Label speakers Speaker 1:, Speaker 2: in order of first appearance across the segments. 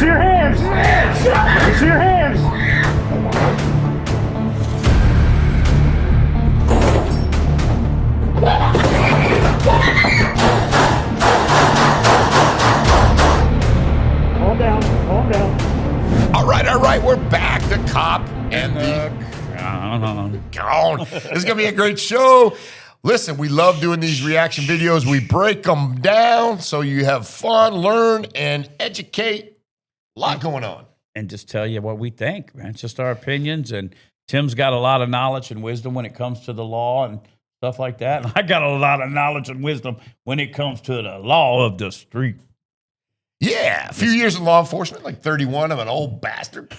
Speaker 1: see your hands. Let me see your hands. Calm down. Calm down.
Speaker 2: All right. We're back. The cop and the gone. This is gonna be a great show. Listen, we love doing these reaction videos. We break them down so you have fun, learn, and educate. A lot going on.
Speaker 3: And just tell you what we think, man. It's just our opinions. And Tim's got a lot of knowledge and wisdom when it comes to the law and stuff like that. And I got a lot of knowledge and wisdom when it comes to the law of the street.
Speaker 2: Yeah, a few years in law enforcement, like 31. I'm an old bastard.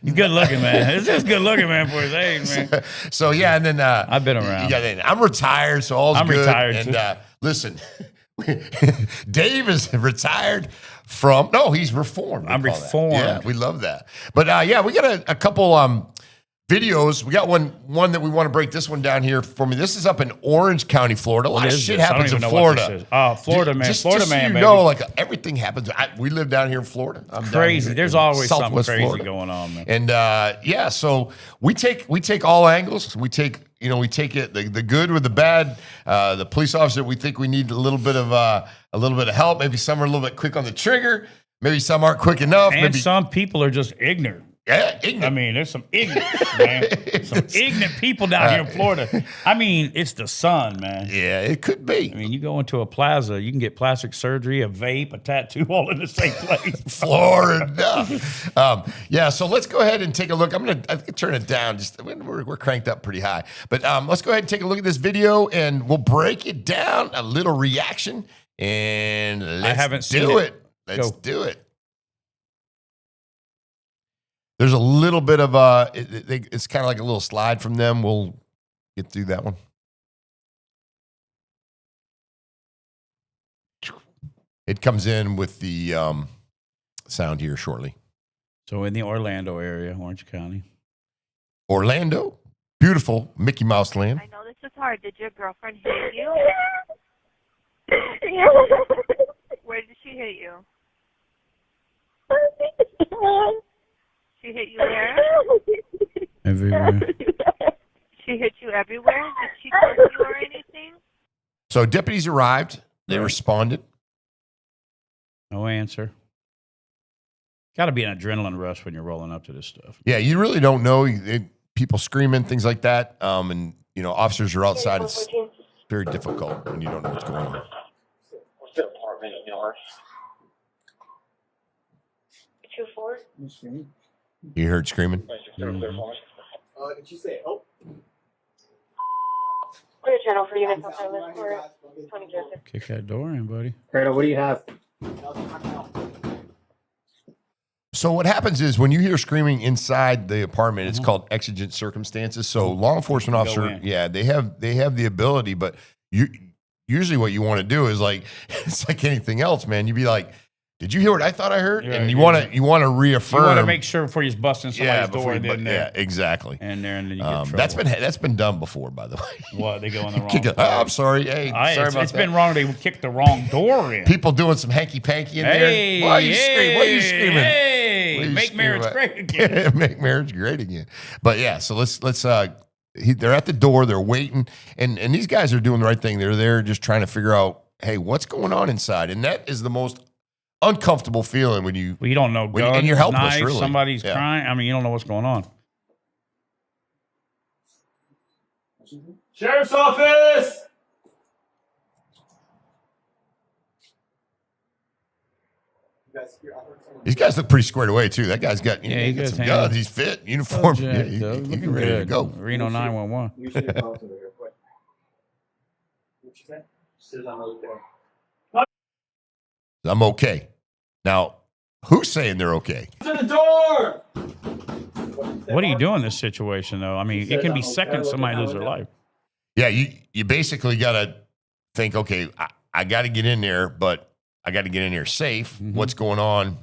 Speaker 3: He's good looking, man. It's just good looking, man, for his age, man.
Speaker 2: So yeah, and then
Speaker 3: I've been around.
Speaker 2: Yeah, I'm retired, so all's
Speaker 3: I'm
Speaker 2: good.
Speaker 3: retired,
Speaker 2: and
Speaker 3: too.
Speaker 2: Listen, Dave is retired from. No, he's reformed.
Speaker 3: I'm
Speaker 2: we call that.
Speaker 3: reformed.
Speaker 2: Yeah, we love that. But yeah, we got a couple videos. We got one that we want to break this one down here for me. This is up in Orange County, Florida. A lot of shit happens in Florida.
Speaker 3: Oh, Florida, man. Florida,
Speaker 2: just
Speaker 3: man,
Speaker 2: so you
Speaker 3: baby.
Speaker 2: know, like everything happens. We live down here in Florida. I'm down
Speaker 3: Crazy.
Speaker 2: here
Speaker 3: There's
Speaker 2: in
Speaker 3: always something
Speaker 2: Southwest
Speaker 3: crazy
Speaker 2: Florida.
Speaker 3: going on, man.
Speaker 2: And yeah, so we take all angles. We take it the good with the bad. The police officer, we think we need a little bit of help. Maybe some are a little bit quick on the trigger. Maybe some aren't quick enough.
Speaker 3: And
Speaker 2: Maybe
Speaker 3: some people are just ignorant.
Speaker 2: yeah, ignorant.
Speaker 3: I mean, there's some ignorance, man. Some ignorant people down here in Florida. I mean, it's the sun, man.
Speaker 2: Yeah, it could be.
Speaker 3: I mean, you go into a plaza, you can get plastic surgery, a vape, a tattoo, all in the same place.
Speaker 2: Florida. Yeah, so let's go ahead and take a look. I can turn it down. We're cranked up pretty high. But let's go ahead and take a look at this video, and we'll break it down, a little reaction, and let's do it. Let's do it. There's a little bit of it's kind of like a little slide from them. We'll get through that one. It comes in with the sound here shortly.
Speaker 3: So in the Orlando area, Orange County.
Speaker 2: Orlando, beautiful Mickey Mouse land.
Speaker 4: I know this is hard. Did your girlfriend hit you? Where did she hit you? She hit you where?
Speaker 3: Everywhere.
Speaker 4: She hit you everywhere? Did she touch you or anything?
Speaker 2: So deputies arrived. They responded.
Speaker 3: No answer. Got to be an adrenaline rush when you're rolling up to this stuff.
Speaker 2: Yeah, you really don't know. People screaming, things like that. And, officers are outside. It's very difficult when you don't know what's going on.
Speaker 5: What's the apartment in yours?
Speaker 4: 2-4?
Speaker 2: You heard screaming?
Speaker 5: Did you say help?
Speaker 4: Clear channel for units outside this court. 22.
Speaker 3: Kick that door in, buddy.
Speaker 5: Fredo, what do you have?
Speaker 2: So what happens is when you hear screaming inside the apartment, it's called exigent circumstances. So law enforcement officer,
Speaker 3: in.
Speaker 2: yeah, they have the ability, but usually what you want to do is like it's like anything else, man. You'd be like, did you hear what I thought I heard?
Speaker 3: Yeah,
Speaker 2: and you want to reaffirm.
Speaker 3: You want to make sure before you bust in somebody's door. And then
Speaker 2: yeah, exactly.
Speaker 3: And then you get in trouble.
Speaker 2: That's been done before, by the way.
Speaker 3: What, they go in the wrong
Speaker 2: Kick it.
Speaker 3: door?
Speaker 2: I'm sorry. Hey, sorry about
Speaker 3: it's
Speaker 2: that.
Speaker 3: been wrong. They kicked the wrong door in.
Speaker 2: People doing some hanky panky in
Speaker 3: Hey,
Speaker 2: there. Why are you screaming? Why are you screaming?
Speaker 3: Hey,
Speaker 2: What are you
Speaker 3: make
Speaker 2: screaming
Speaker 3: marriage
Speaker 2: about?
Speaker 3: great again.
Speaker 2: Make marriage great again. But yeah, so let's they're at the door, they're waiting, and these guys are doing the right thing. They're there just trying to figure out, hey, what's going on inside? And that is the most uncomfortable feeling when you
Speaker 3: Well, you don't know guns,
Speaker 2: and you're helpless,
Speaker 3: knives,
Speaker 2: really.
Speaker 3: somebody's
Speaker 2: Yeah.
Speaker 3: crying. I mean, you don't know what's going on.
Speaker 1: Sheriff's office!
Speaker 2: These guys look pretty squared away too. That guy's got,
Speaker 3: Yeah, he
Speaker 2: got
Speaker 3: got
Speaker 2: some
Speaker 3: hands.
Speaker 2: guns. He's fit, uniform. Yeah,
Speaker 3: Jacked
Speaker 2: he's
Speaker 3: up, looking
Speaker 2: ready to
Speaker 3: good.
Speaker 2: go.
Speaker 3: Reno 911.
Speaker 5: You should have called somebody real quick. What you say? Says I'm okay.
Speaker 2: I'm okay. Now, who's saying they're okay?
Speaker 1: To the door!
Speaker 3: What do you do in this situation, though? I mean, it can be seconds somebody lose their life.
Speaker 2: Yeah, you basically got to think, okay, I got to get in there, but I got to get in there safe.
Speaker 3: Mm-hmm.
Speaker 2: What's going on?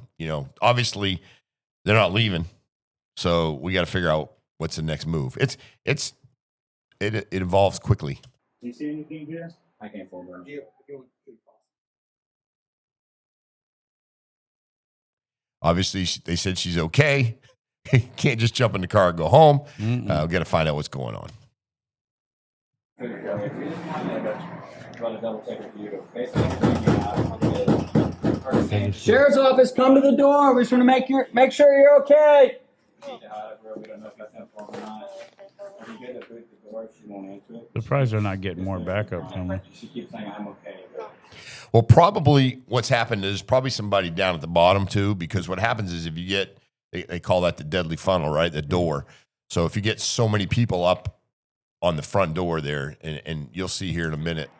Speaker 2: Obviously they're not leaving, so we got to figure out what's the next move. It evolves quickly.
Speaker 5: Do you see anything here? I can't fold around.
Speaker 2: Obviously, they said she's okay. Can't just jump in the car and go home. We got to find out what's going on.
Speaker 6: Sheriff's office, come to the door. We just want to make sure you're okay.
Speaker 3: Surprised they're not getting more backup from her.
Speaker 5: She keeps saying I'm okay.
Speaker 2: Well, probably what's happened is probably somebody down at the bottom too, because what happens is if you get, they call that the deadly funnel, right? The door. So if you get so many people up on the front door there, and you'll see here in a minute,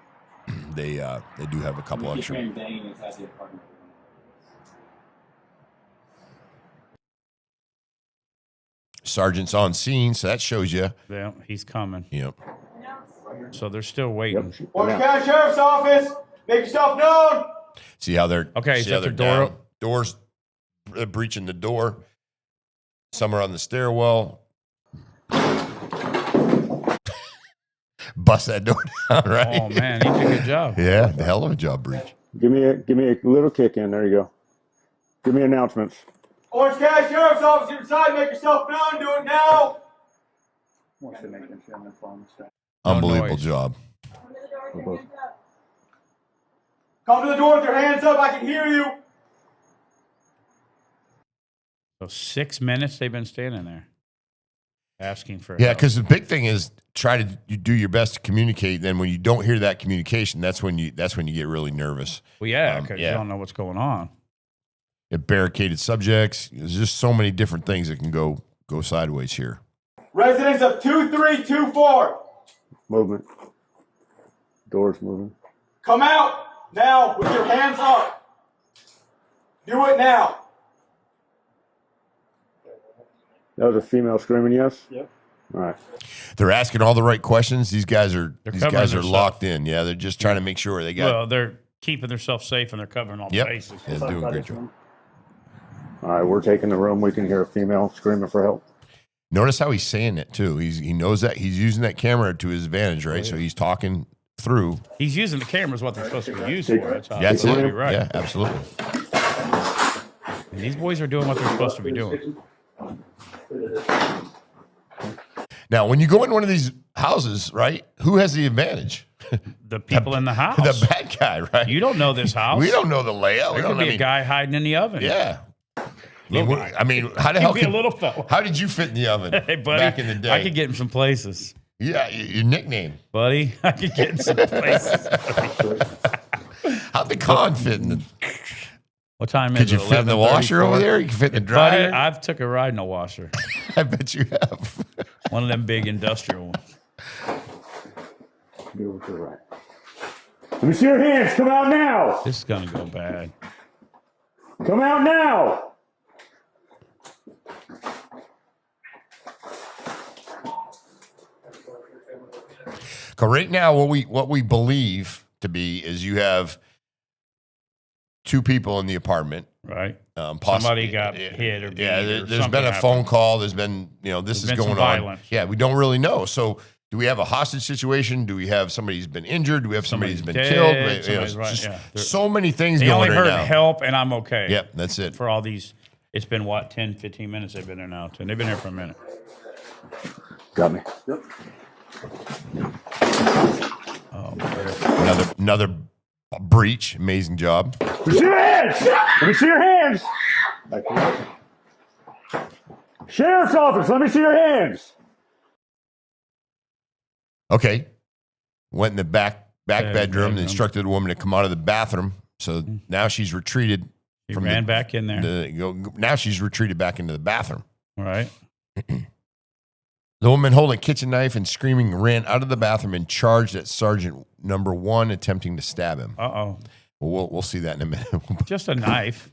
Speaker 2: they do have a couple extra. Sergeant's on scene, so that shows you.
Speaker 3: Yeah, he's coming.
Speaker 2: Yep.
Speaker 3: So they're still waiting.
Speaker 1: Orange County Sheriff's Office, make yourself known.
Speaker 2: See how they're
Speaker 3: Okay,
Speaker 2: See
Speaker 3: so
Speaker 2: how they're
Speaker 3: the door
Speaker 2: down? Doors breaching the door. Some are on the stairwell. Bust that door down, right?
Speaker 3: Oh man, he did a good job.
Speaker 2: Yeah, the hell of a job, breach.
Speaker 1: Give me a little kick in. There you go. Give me announcements. Orange County Sheriff's Office inside, make yourself known. Do it now.
Speaker 2: Unbelievable
Speaker 3: noise.
Speaker 2: job.
Speaker 1: Come to the door with your hands up. I can hear you.
Speaker 3: So 6 minutes they've been standing there, asking for
Speaker 2: Yeah,
Speaker 3: help.
Speaker 2: because the big thing is try to do your best to communicate. Then when you don't hear that communication, that's when you get really nervous.
Speaker 3: Well, yeah, because
Speaker 2: yeah.
Speaker 3: you don't know what's going on.
Speaker 2: Barricaded subjects. There's just so many different things that can go sideways here.
Speaker 1: Residents of 2324.
Speaker 7: Movement. Doors moving.
Speaker 1: Come out now with your hands up. Do it now.
Speaker 7: That was a female screaming yes?
Speaker 5: Yep.
Speaker 7: All right.
Speaker 2: They're asking all the right questions. These guys are
Speaker 3: covering themselves.
Speaker 2: locked in. Yeah, they're just trying to make sure they got.
Speaker 3: Well, they're keeping themselves safe and they're covering all the
Speaker 2: Yep.
Speaker 3: bases.
Speaker 2: Yeah, doing a great job.
Speaker 7: All right, we're taking the room. We can hear a female screaming for help.
Speaker 2: Notice how he's saying it too. He knows that he's using that camera to his advantage, right? So he's talking through.
Speaker 3: He's using the cameras what they're supposed to be used for. That's how
Speaker 2: That's
Speaker 3: absolutely
Speaker 2: it.
Speaker 3: right.
Speaker 2: Yeah, absolutely.
Speaker 3: And these boys are doing what they're supposed to be doing.
Speaker 2: Now, when you go in one of these houses, right? Who has the advantage?
Speaker 3: The people in the house.
Speaker 2: The bad guy, right?
Speaker 3: You don't know this house.
Speaker 2: We don't know the layout.
Speaker 3: There could be a guy hiding in the oven.
Speaker 2: Yeah. I mean, how the
Speaker 3: He'd
Speaker 2: hell
Speaker 3: be a little fella.
Speaker 2: How did you fit in the oven
Speaker 3: Hey, buddy,
Speaker 2: back in the day?
Speaker 3: I could get in some places.
Speaker 2: Yeah, your nickname.
Speaker 3: Buddy, I could get in some places.
Speaker 2: How'd the con fit in the?
Speaker 3: What time
Speaker 2: Could
Speaker 3: is
Speaker 2: you
Speaker 3: it?
Speaker 2: fit in the washer over there? You can fit in the
Speaker 3: Buddy,
Speaker 2: dryer.
Speaker 3: I've took a ride in a washer.
Speaker 2: I bet you have.
Speaker 3: One of them big industrial ones.
Speaker 7: Go to the right.
Speaker 1: Let me see your hands. Come out now.
Speaker 3: This is going to go bad.
Speaker 1: Come out now.
Speaker 2: So right now, what we believe to be is you have two people in the apartment.
Speaker 3: Right.
Speaker 2: Possibly,
Speaker 3: Somebody got hit or beat
Speaker 2: yeah.
Speaker 3: or
Speaker 2: There's
Speaker 3: something
Speaker 2: been a
Speaker 3: happened.
Speaker 2: phone call. There's been this is
Speaker 3: been
Speaker 2: going
Speaker 3: some
Speaker 2: on.
Speaker 3: violence.
Speaker 2: Yeah, we don't really know. So do we have a hostage situation? Do we have somebody who's been injured? Do we have somebody who's been
Speaker 3: Somebody's
Speaker 2: killed?
Speaker 3: dead,
Speaker 2: You know,
Speaker 3: somebody's right,
Speaker 2: just
Speaker 3: yeah.
Speaker 2: so many things
Speaker 3: They
Speaker 2: going
Speaker 3: only
Speaker 2: right
Speaker 3: heard
Speaker 2: now.
Speaker 3: help and I'm okay.
Speaker 2: Yep, that's it.
Speaker 3: For all these, it's been what, 10, 15 minutes they've been there now. And they've been here for a minute.
Speaker 7: Got me.
Speaker 3: Oh, man.
Speaker 2: Another breach. Amazing job.
Speaker 1: Let me see your hands. Let me see your hands.
Speaker 7: Back to right.
Speaker 1: Sheriff's Office, let me see your hands.
Speaker 2: Okay. Went in the back bedroom and
Speaker 3: bedroom.
Speaker 2: instructed the woman to come out of the bathroom. So now she's retreated.
Speaker 3: He ran back in there.
Speaker 2: Now she's retreated back into the bathroom.
Speaker 3: All right.
Speaker 2: The woman holding a kitchen knife and screaming ran out of the bathroom and charged at Sergeant number 1, attempting to stab him.
Speaker 3: Uh-oh.
Speaker 2: Well, we'll see that in a minute.
Speaker 3: Just a knife.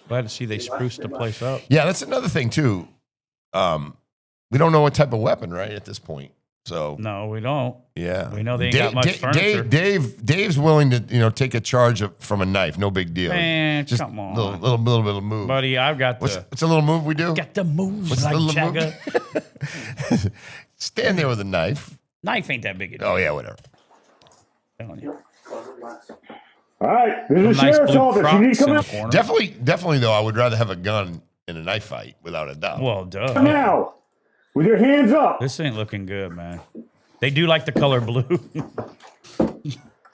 Speaker 3: Glad to see they spruced the place up.
Speaker 2: Yeah, that's another thing too. We don't know what type of weapon, right, at this point. So
Speaker 3: No, we don't.
Speaker 2: yeah,
Speaker 3: We know they ain't got much furniture.
Speaker 2: Dave's willing to take a charge from a knife. No big deal.
Speaker 3: Man,
Speaker 2: just
Speaker 3: come on.
Speaker 2: little bit of move.
Speaker 3: Buddy, I've got
Speaker 2: What's a little move we do?
Speaker 3: got the moves
Speaker 2: What's
Speaker 3: like
Speaker 2: the little
Speaker 3: Jagger.
Speaker 2: move? Stand there with a knife.
Speaker 3: Knife ain't that big a deal.
Speaker 2: Oh yeah, whatever.
Speaker 3: I'm telling you.
Speaker 7: All
Speaker 1: All right, this is the
Speaker 3: Some nice
Speaker 1: sheriff's
Speaker 3: blue
Speaker 1: office. You
Speaker 3: Crocs
Speaker 1: need to come
Speaker 3: in the
Speaker 1: out
Speaker 3: corner.
Speaker 2: Definitely, though, I would rather have a gun in a knife fight, without a doubt.
Speaker 3: Well, duh.
Speaker 1: now with your hands up.
Speaker 3: This ain't looking good, man. They do like the color blue.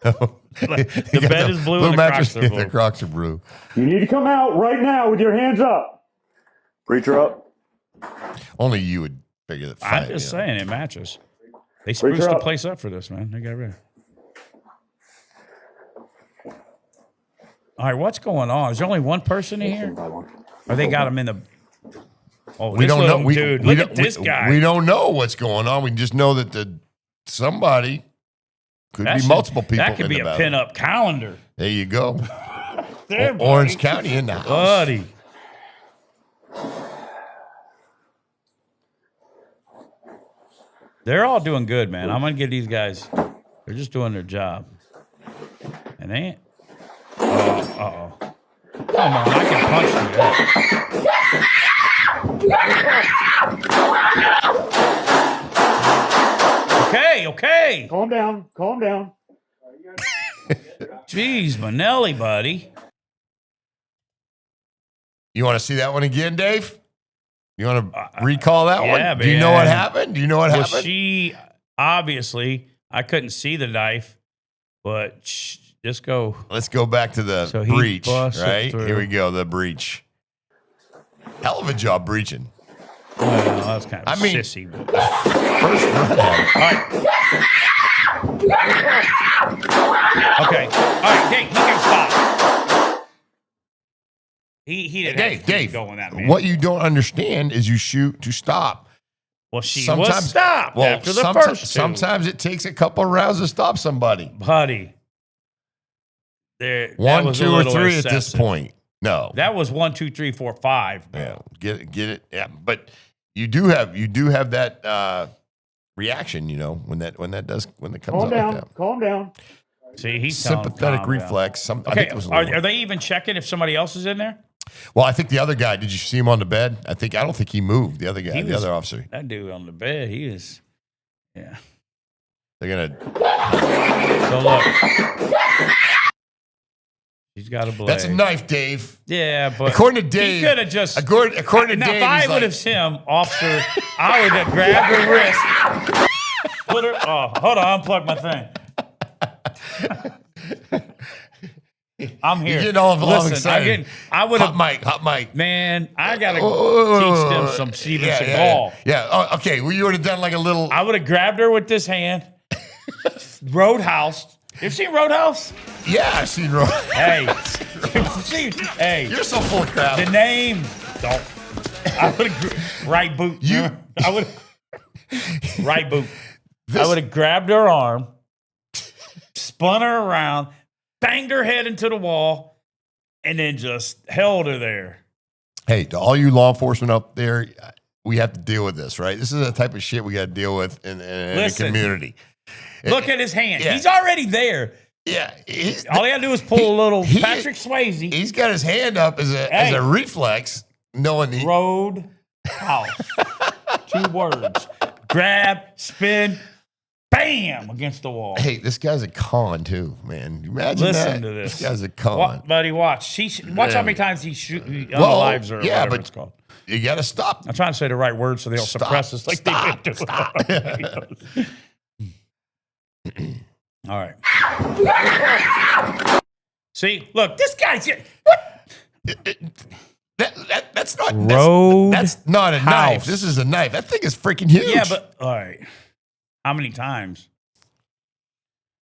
Speaker 3: The bed is blue and the
Speaker 2: mattress,
Speaker 3: Crocs are blue.
Speaker 2: The Crocs are blue.
Speaker 1: You need to come out right now with your hands up. Preacher up.
Speaker 2: Only you would figure that.
Speaker 3: I'm just saying, it matches. They
Speaker 1: Preacher
Speaker 3: spruced the
Speaker 1: up.
Speaker 3: place up for this, man. They got rid of it. All right, what's going on? Is there only one person in here? Or they got him in the... Oh,
Speaker 2: We
Speaker 3: this
Speaker 2: don't know.
Speaker 3: little dude. Look at this guy.
Speaker 2: We don't know what's going on. We just know that somebody could be multiple people.
Speaker 3: That could be a pinup calendar.
Speaker 2: There you go.
Speaker 3: There,
Speaker 2: Orange
Speaker 3: buddy.
Speaker 2: County in the house.
Speaker 3: Buddy. They're all doing good, man. I'm going to give these guys, they're just doing their job. And they ain't. Uh-oh. Come on, I can punch through that. Okay.
Speaker 1: Calm down.
Speaker 3: Jeez, Manelli, buddy.
Speaker 2: You want to see that one again, Dave? You want to recall that one?
Speaker 3: Yeah,
Speaker 2: Do you know what
Speaker 3: man.
Speaker 2: happened? Do you know what
Speaker 3: Well,
Speaker 2: happened?
Speaker 3: she, obviously, I couldn't see the knife, but just go.
Speaker 2: Let's go back to the
Speaker 3: So he
Speaker 2: breach,
Speaker 3: busted
Speaker 2: right?
Speaker 3: through.
Speaker 2: Here we go, the breach. Hell of a job breaching.
Speaker 3: Well, that's kind of
Speaker 2: I mean-
Speaker 3: sissy. But.
Speaker 2: First run at it.
Speaker 3: All right. Okay. All right, Dave, he can stop. He didn't have to keep
Speaker 2: Dave,
Speaker 3: going that man.
Speaker 2: what you don't understand is you shoot to stop.
Speaker 3: Well, she was stopped after the
Speaker 2: sometimes,
Speaker 3: first two.
Speaker 2: sometimes it takes a couple of rounds to stop somebody.
Speaker 3: Buddy. There, that
Speaker 2: One,
Speaker 3: was a
Speaker 2: two, or
Speaker 3: little
Speaker 2: three at this
Speaker 3: excessive.
Speaker 2: point. No.
Speaker 3: That was 1, 2, 3, 4, 5.
Speaker 2: Yeah, get it. Yeah, but you do have that reaction, when that comes
Speaker 1: Calm
Speaker 2: up
Speaker 1: down.
Speaker 2: like that.
Speaker 1: Calm down.
Speaker 3: See, he's telling him,
Speaker 2: Sympathetic
Speaker 3: calm down.
Speaker 2: reflex. I
Speaker 3: Okay,
Speaker 2: think it was a little
Speaker 3: are they even checking if somebody else is in there?
Speaker 2: Well, I think the other guy. Did you see him on the bed? I don't think he moved. The other guy,
Speaker 3: He
Speaker 2: the
Speaker 3: was-
Speaker 2: other officer.
Speaker 3: That dude on the bed, he is. Yeah.
Speaker 2: They're gonna.
Speaker 3: So look, he's got a blade.
Speaker 2: That's a knife, Dave.
Speaker 3: Yeah, but
Speaker 2: According to Dave,
Speaker 3: he could have just.
Speaker 2: According to
Speaker 3: now,
Speaker 2: Dave,
Speaker 3: if I
Speaker 2: he's
Speaker 3: would have seen him, officer, I would have grabbed her wrist, put her. Oh, hold on, unplug my thing. I'm here.
Speaker 2: You're getting all
Speaker 3: Listen,
Speaker 2: excited.
Speaker 3: I would have.
Speaker 2: hot mic.
Speaker 3: Man, I gotta teach them some Steven Seagal.
Speaker 2: Yeah. Oh, okay. Well, you would have done like a little.
Speaker 3: I would have grabbed her with this hand. Roadhouse. You seen Roadhouse?
Speaker 2: Yeah, I've seen Roy.
Speaker 3: Hey, hey.
Speaker 2: You're so full of crap.
Speaker 3: The name. Don't. I would have right boot.
Speaker 2: You-
Speaker 3: I would right boot. I would have grabbed her arm, spun her around, banged her head into the wall, and then just held her there.
Speaker 2: Hey, to all you law enforcement up there, we have to deal with this, right? This is the type of shit we got to deal with in the
Speaker 3: Listen.
Speaker 2: community.
Speaker 3: Look at his hand.
Speaker 2: Yeah.
Speaker 3: He's already there.
Speaker 2: Yeah,
Speaker 3: All he got to do is pull a little Patrick Swayze.
Speaker 2: He's got his hand up as a reflex, knowing he.
Speaker 3: Road house. 2 words. Grab, spin, bam, against the wall.
Speaker 2: Hey, this guy's a con too, man. Imagine
Speaker 3: Listen
Speaker 2: that.
Speaker 3: to this.
Speaker 2: This guy's a con.
Speaker 3: Buddy, watch. Watch how many times he shoot
Speaker 2: Well,
Speaker 3: lives or
Speaker 2: yeah,
Speaker 3: whatever
Speaker 2: but
Speaker 3: it's called.
Speaker 2: You got to stop.
Speaker 3: I'm trying to say the right words so they don't
Speaker 2: Stop.
Speaker 3: suppress us like
Speaker 2: Stop.
Speaker 3: they did.
Speaker 2: Stop.
Speaker 3: All right. See, look, this guy's here. What?
Speaker 2: That's not
Speaker 3: Road
Speaker 2: That's not a knife.
Speaker 3: house.
Speaker 2: This is a knife. That thing is freaking huge.
Speaker 3: Yeah, but all right. How many times?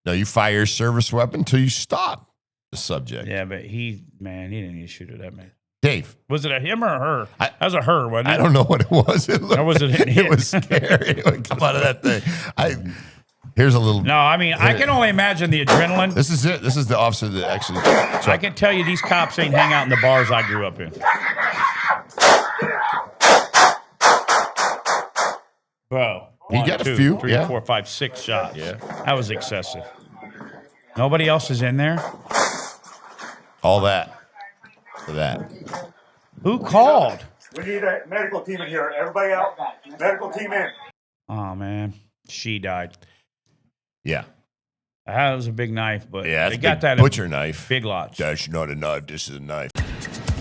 Speaker 2: no, you fire your service weapon until you stop the subject.
Speaker 3: Yeah, but he didn't need to shoot at that man.
Speaker 2: Dave,
Speaker 3: Was it a him or a her?
Speaker 2: I-
Speaker 3: That was a her, wasn't it?
Speaker 2: I don't know what it was. It looked,
Speaker 3: Or was it a
Speaker 2: it
Speaker 3: hit?
Speaker 2: was scary. It would come out of that thing. Here's a little.
Speaker 3: No, I mean, I can only imagine the adrenaline.
Speaker 2: This is it. This is the officer that actually.
Speaker 3: I can tell you these cops ain't hang out in the bars I grew up in. Bro.
Speaker 2: He got a few,
Speaker 3: 3,
Speaker 2: yeah.
Speaker 3: 4, 5, 6 shots.
Speaker 2: Yeah.
Speaker 3: That was excessive. Nobody else is in there?
Speaker 2: All that for that.
Speaker 3: Who called?
Speaker 1: We need a medical team in here. Everybody out. Medical team in.
Speaker 3: Oh, man. She died.
Speaker 2: Yeah.
Speaker 3: That was a big knife, but
Speaker 2: Yeah,
Speaker 3: they
Speaker 2: that's
Speaker 3: got that
Speaker 2: butcher knife.
Speaker 3: Big Lots.
Speaker 2: That's not a knife. This is a knife.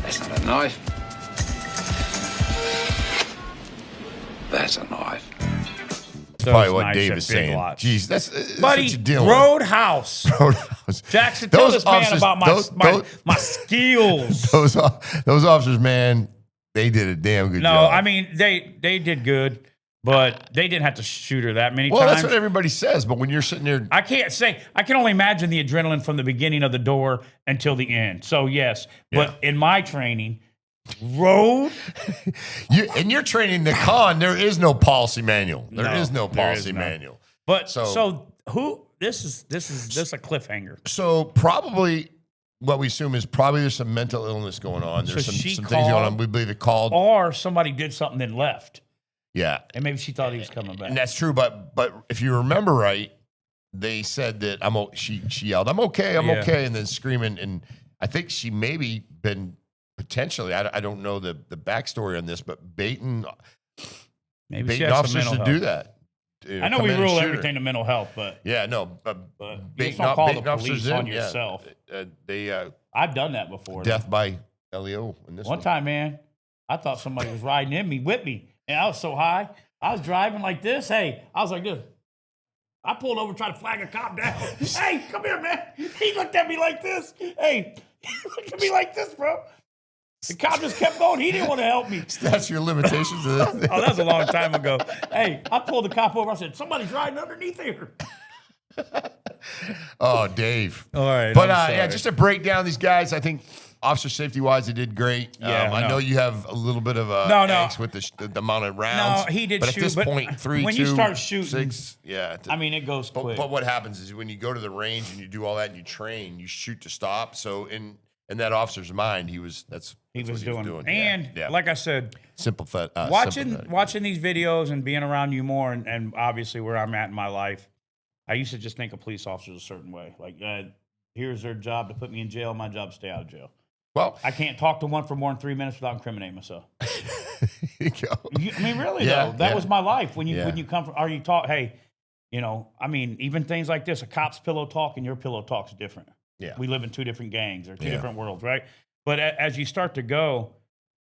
Speaker 8: That's not a knife. That's a knife.
Speaker 2: Probably what Dave is saying.
Speaker 3: Lots.
Speaker 2: Jeez, that's
Speaker 3: Buddy,
Speaker 2: what you're dealing
Speaker 3: Roadhouse.
Speaker 2: with. Roadhouse.
Speaker 3: Jackson, tell this man
Speaker 2: officers-
Speaker 3: about my skills.
Speaker 2: Those officers, man, they did a damn good
Speaker 3: No,
Speaker 2: job.
Speaker 3: I mean they did good, but they didn't have to shoot her that many
Speaker 2: well,
Speaker 3: times.
Speaker 2: that's what everybody says. But when you're sitting there,
Speaker 3: I can't say. I can only imagine the adrenaline from the beginning of the door until the end. So yes, but in my training,
Speaker 2: you're training the con. There is no policy manual. There is no policy manual.
Speaker 3: But so who? This is a cliffhanger.
Speaker 2: So probably what we assume is probably there's some mental illness going on. There's
Speaker 3: So
Speaker 2: some
Speaker 3: she
Speaker 2: things going on.
Speaker 3: called-
Speaker 2: We believe it called.
Speaker 3: Or somebody did something and left,
Speaker 2: Yeah,
Speaker 3: and maybe she thought he was coming back.
Speaker 2: and that's true. But if you remember right, they said that she yelled, "I'm okay, I'm
Speaker 3: Yeah.
Speaker 2: okay," and then screaming. And I think she maybe been potentially. I don't know the backstory on this, but baiting
Speaker 3: Maybe she has some
Speaker 2: officers
Speaker 3: mental
Speaker 2: to
Speaker 3: health.
Speaker 2: do that.
Speaker 3: I know
Speaker 2: Come
Speaker 3: we
Speaker 2: in and
Speaker 3: rule
Speaker 2: shoot her.
Speaker 3: everything to mental health, but
Speaker 2: Yeah, no,
Speaker 3: you just
Speaker 2: baiting
Speaker 3: don't call the
Speaker 2: baiting officers
Speaker 3: police on
Speaker 2: in, yeah.
Speaker 3: yourself.
Speaker 2: They
Speaker 3: I've done that before.
Speaker 2: death by LEO in this
Speaker 3: One time, man, I thought somebody was riding in me with me, and I was so high. I was driving like this. Hey, I was like this. I pulled over, tried to flag a cop down. Hey, come here, man. He looked at me like this. Hey, he looked at me like this, bro. The cop just kept going. He didn't want to help me.
Speaker 2: That's your limitations.
Speaker 3: Oh, that was a long time ago. Hey, I pulled the cop over. I said, somebody's riding underneath here.
Speaker 2: Oh, Dave.
Speaker 3: All right.
Speaker 2: But yeah, just to break down these guys, I think officer safety wise, they did great.
Speaker 3: Yeah,
Speaker 2: I
Speaker 3: no.
Speaker 2: know you have a little bit of angst with the amount of rounds.
Speaker 3: No, he did
Speaker 2: but
Speaker 3: shoot,
Speaker 2: at this
Speaker 3: but
Speaker 2: point, 3,
Speaker 3: when
Speaker 2: 2,
Speaker 3: you start shooting,
Speaker 2: 6, yeah.
Speaker 3: I mean, it goes quick.
Speaker 2: But what happens is when you go to the range and you do all that and you train, you shoot to stop. So in that officer's mind, he was doing.
Speaker 3: And
Speaker 2: Yeah.
Speaker 3: like I said,
Speaker 2: Sympathetic.
Speaker 3: watching these videos and being around you more, and obviously where I'm at in my life, I used to just think of police officers a certain way. Like, here's their job to put me in jail. My job to stay out of jail.
Speaker 2: Well,
Speaker 3: I can't talk to one for more than 3 minutes without incriminating myself.
Speaker 2: you go.
Speaker 3: I mean, really
Speaker 2: Yeah,
Speaker 3: though, that
Speaker 2: yeah.
Speaker 3: was my life. When you
Speaker 2: Yeah.
Speaker 3: when you come from, or you talk, hey, I mean, even things like this, a cop's pillow talk and your pillow talk's different.
Speaker 2: Yeah.
Speaker 3: We live in two different gangs or two
Speaker 2: Yeah.
Speaker 3: different worlds, right? But as you start to go,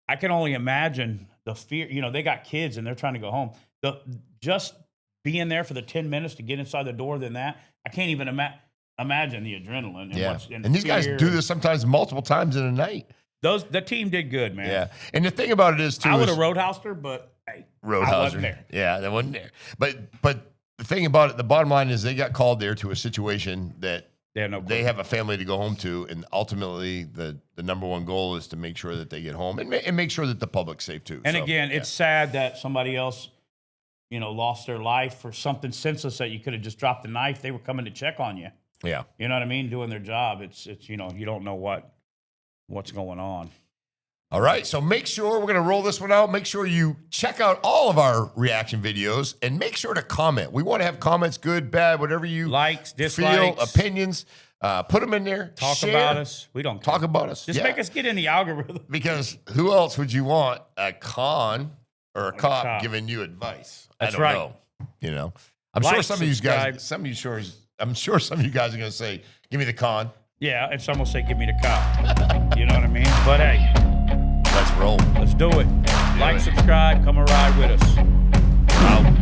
Speaker 3: I can only imagine the fear. They got kids and they're trying to go home. Just being there for the 10 minutes to get inside the door, than that, I can't even imagine the adrenaline. And
Speaker 2: Yeah.
Speaker 3: and
Speaker 2: And these guys
Speaker 3: fear.
Speaker 2: do this sometimes multiple times in a night.
Speaker 3: The team did good, man.
Speaker 2: Yeah. And the thing about it is, too,
Speaker 3: I would
Speaker 2: is
Speaker 3: have roadhoused her, but hey, I
Speaker 2: Roadhouser.
Speaker 3: wasn't there.
Speaker 2: Yeah, that wasn't there. But the thing about it, the bottom line is they got called there to a situation that they have a family to go home to, and ultimately the number one goal is to make sure that they get home and make sure that the public's safe too.
Speaker 3: And
Speaker 2: So,
Speaker 3: again,
Speaker 2: yeah.
Speaker 3: it's sad that somebody else, lost their life for something senseless that you could have just dropped the knife. They were coming to check on you.
Speaker 2: Yeah.
Speaker 3: You know what I mean? Doing their job. It's you don't know what's going on.
Speaker 2: All right, so make sure we're going to roll this one out. Make sure you check out all of our reaction videos and make sure to comment. We want to have comments, good, bad, whatever you
Speaker 3: Likes,
Speaker 2: feel,
Speaker 3: dislikes,
Speaker 2: opinions. Put them in there.
Speaker 3: talk
Speaker 2: share,
Speaker 3: about us. We don't
Speaker 2: Talk
Speaker 3: care.
Speaker 2: about us.
Speaker 3: Just
Speaker 2: Yeah.
Speaker 3: make us get in the algorithm.
Speaker 2: Because who else would you want, a con or a cop
Speaker 3: cop.
Speaker 2: giving you advice?
Speaker 3: That's
Speaker 2: I don't
Speaker 3: right.
Speaker 2: know. I'm sure
Speaker 3: Like,
Speaker 2: some of you
Speaker 3: subscribe.
Speaker 2: guys, I'm sure some of you guys are going to say, "Give me the con."
Speaker 3: Yeah, and some will say, "Give me the cop." You know what I mean? But hey,
Speaker 2: Let's roll.
Speaker 3: let's do it. Like,
Speaker 2: it.
Speaker 3: subscribe, come and ride with us.
Speaker 2: Out.